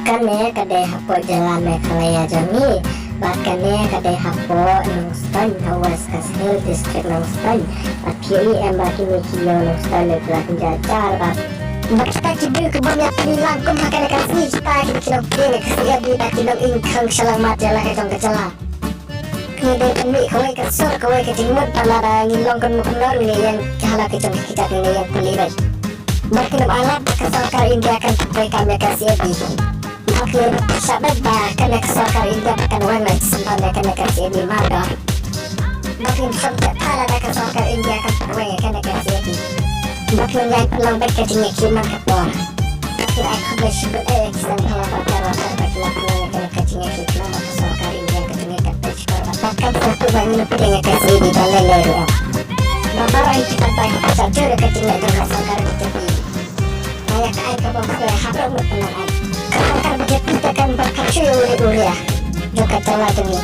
Bakane kadai hapo jalan Meghalaya Jami, bakane kadai hapo Nungstan Hawas Kasil District Nungstan, Apiui Embaki Mikio Nungstan Leplakin Jajar Bak. Bakita kibu kebunnya pililang kum hakane kasih kita kinok kene kasih di kinok ingkang selamat jalan ketong kecela. Kede pemik kawai kesor kawai kecimut palara ngilong kan muknor ni yang kahala kecong kita ni yang kulibat. Makin alat kesakar India akan sampai kami kasih di. Makin sahabat bahkan kesakar India akan warna sampai kami kasih di marga. Makin sampai alat kesakar India akan sampai kami kasih di. Makin yang lambat kecingnya kiman kapor. Makin aku bersebut kisah kalau kalau bagi lakukan kami kecingnya kiman kesakar India kecingnya kapor. Bahkan satu bangun punya kasih di dalam leru. Bapak orang kita banyak saja kecingnya dengan kesakar India. Ayah ke bawah harap berpengaruh. Kalau begitu kita akan berkacau oleh dunia. Juga telah demi.